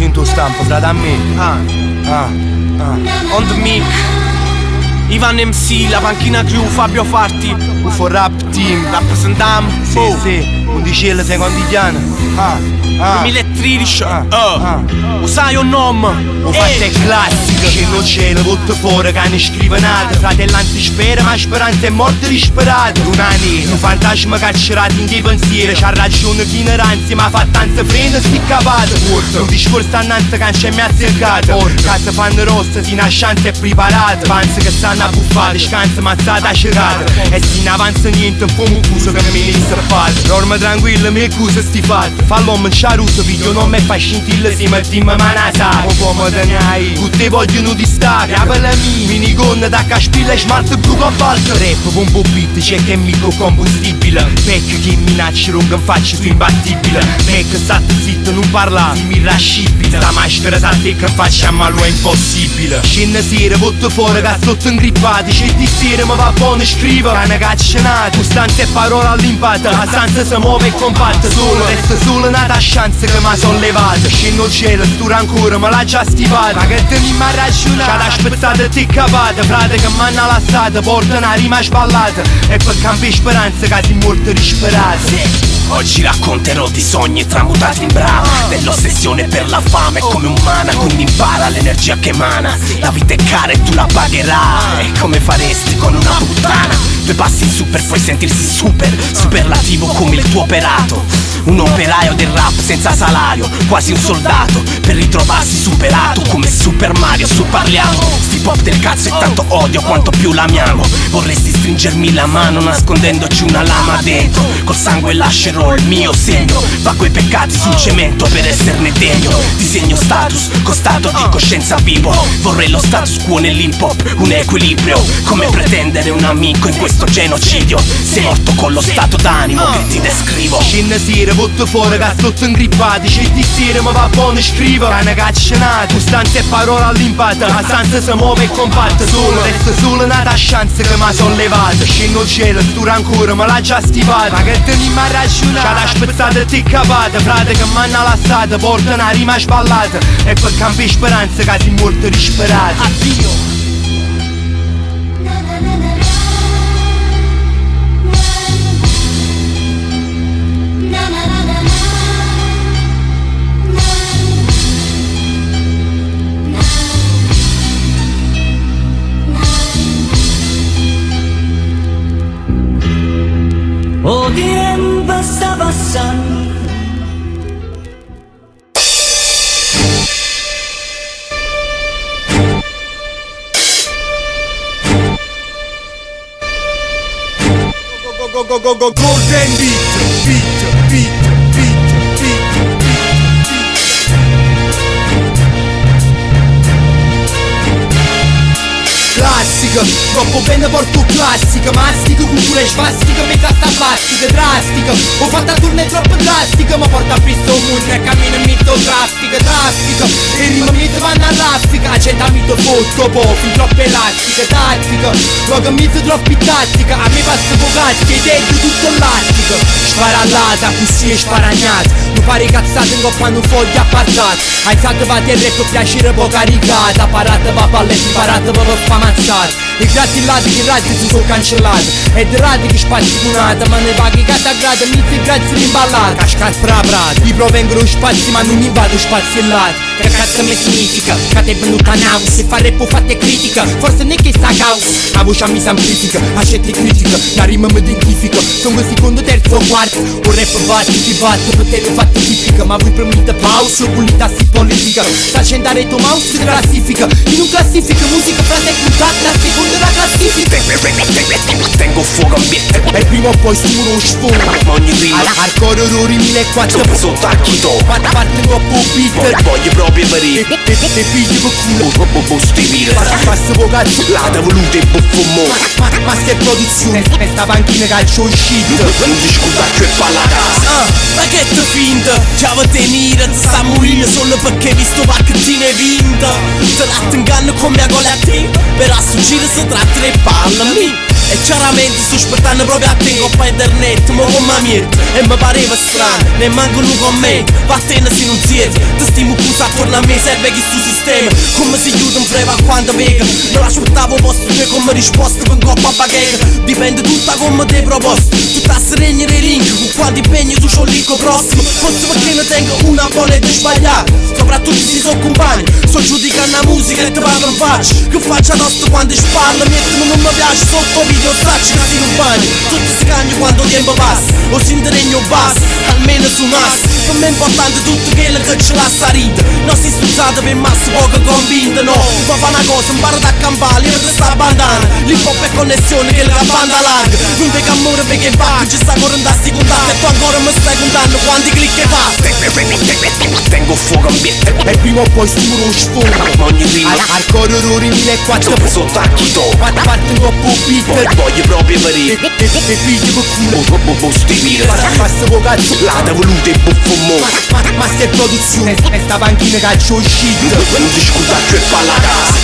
in tuo stampo, frate a me. On the mic Ivan MC, la panchina crew, Fabio Farti, UFO Rap Team. rappresentiamo Sì, 11 secondi indiani. 2013. Usai un nome. Ho fatto è classico, che non c'è la voto fuori che ne scrive nada. Fratellanti spera, ma speranza è morte disperata. Luna nera, un fantasma carcerato in dei pensieri. C'ha ragione l'ignoranza, ma fa tanto freno sti capato. Un discorso annanza che non c'è mi azzeccato. Casa fanno rossa, si nasciante e preparata. Panza che stanno a buffare, scansa mazzata a cercata. E se ne avanza niente, un po' mi accuso che mi inizia a fare. Dorma tranquilla, mi accusa sti fatti. Fa l'uomo in ciaruto, figlio non mi fa scintilla, si metti in mano a sai. Un po' mi tenai, tutti vogliono distare. Apela mia, minigonna da caspilla e smalto blu con balzo. Rap, pompo beat, c'è che è mico combustibile. Pecchio che minaccia, lunga faccio su imbattibile. Pecchio state zitto, non parla, mi irascibile. La maschera sa te che facciamo a lui è impossibile. Scena sera, voto fuori che sotto ingrippati. C'è di sera mi va buono scrive, che una caccionata. Costante parole all'impata, la stanza si muove e compatta. Solo, resta solo una chance che mi sono levata. Scendo il cielo, stura ancora, me l'ha già stivata. Ma che te mi ha ragionato, c'ha la spezzata e ti capata. Frate che m'hanno lasciata, porta una rima sballata. E per cambiare speranza che si morto disperata. Oggi racconterò di sogni tramutati in brama, dell'ossessione per la fame come umana. Quindi impara l'energia che emana. La vita è cara e tu la pagherai. E come faresti con una puttana? Due passi in su per poi sentirsi superlativo come il tuo operato. Un operaio del rap senza salario, quasi un soldato, per ritrovarsi superato come Super Mario. Su parliamo, sti pop del cazzo e tanto odio quanto più l'amiamo. Vorresti stringermi la mano nascondendoci una lama dentro. Col sangue lascerò il mio segno, va quei peccati sul cemento per esserne degno. Disegno status, con stato di coscienza vivo. Vorrei lo status quo nell'hip hop, un equilibrio. Come pretendere un amico in questo genocidio. Sei morto con lo stato d'animo che ti descrivo. Scena sera, voto fuori che sotto ingrippati. C'è di sera mi va buono scrive, che una caccionata. Costante parole all'impata, la stanza si muove e compatta. Solo, resta solo una chance che mi sono levata. Scendo il cielo, stura ancora, me l'ha già stivata. Ma che te mi ha ragionato, c'ha la spezzata e ti capata. Frate che m'hanno lasciata, porta una rima sballata. E per cambiare speranza che si morto disperata. Addio. O tiempo sta passando. Go, golden beat. Classica, troppo bene porto classica. Mastica, cultura e svastica, metà sta plastica drastica. Ho fatto a turne troppo drastica, ma porta a pisto un mondo e cammino in mito traffica. E rima mito vanno a raffica. Accetta mito fotto, fin troppo elastica. Tattica, luogo mito troppo tattica. A me passa pocazzi e dentro tutto l'attico. Sparallata, così e sparagnata. Non pare cazzate in coppa non foglia appartata. Alzate va terra e con piacere po' caricata. Parate va palletti, parate va per fama. I grattillati che razzi si sono cancellati. E di rati che spazziconata, ma ne paghi cata grata, mizzi grazie l'imballata. Cascat prata, vi provengono spazi ma non invado spaziellati. Che cazzo mi significa? Che ti è venuta naus, se fa rap o fate critica. Forse ne che sta caos, la voce mi semplifica, accetti critica, la rima mi identifica. Sono secondo, terzo, quarto, un rap batti, ti batto, per te lo fatto tipica. Ma voi promette pausa, pulita si politica. Sta accendere tuo mouse, si classifica. In un classifica, musica, frase e la seconda la classifica. Tengo fuoco ambiente e prima o poi sturo sfogo. Ogni rima hardcore orrori 1400. sopra sotto a chito. Parte troppo beat. Voglio proprio venire e pigli per culo. Troppo postivile. Passa po' cazzo. La devoluta e buffo mo. Ma che produzione. E sta panchina calcio shit. Non discutacchio e palla casa. Ma che te finta? Ciao te mira, ti sta morendo solo perché visto pacchettino e vinta. Te la inganno come a gola a te. Per assuggire si tratta e parlami. E chiaramente sto aspettando proprio a te in coppa internet, mo con ma mirta. E mi pareva strano, ne manco un commento. Vattene se non siete, ti stimo chiuso attorno a me, serve che sto sistema. Come si chiude un freva a quanta vega. Non l'aspettavo vostro due come risposta con coppa a baghega. Dipende tutta come te proposto. Tutta serena e ring, con quanti impegni tu c'ho lì con prossimo. Forse perché ne tengo una volta sbagliata. Soprattutto se sono compagni, sto giudicando la musica e te parlo in faccia. Che faccia tosto quando sparlo, mettono non mi piace sotto video, stracci che si non bagni. Tutti si cagnano quando il tempo passa, o si interregno basso, almeno su massa. Per me è importante tutto quello che ce l'ha salita. Non si stuzzate per massa poco convinta, no. Ma fa una cosa, impara da campare, io sta bandana. L'hip hop è connessione che la banda larga. Non vedo amore perché va, ci sta correndo a secondato. E tu ancora mi stai contando quanti click e fa. Tengo fuoco ambiente E prima o poi stimo lo sfogo. ma ogni rima Hardcore orrori 1400. ho preso tacchi do. Parte un po' beat. Voglio proprio morire. E pigli per culo. Stupire Passa po' cazzo. l'ada voluta e buffo mo. Master produzione. E sta panchina caccio shit. Non ti scusaccio e palla casa.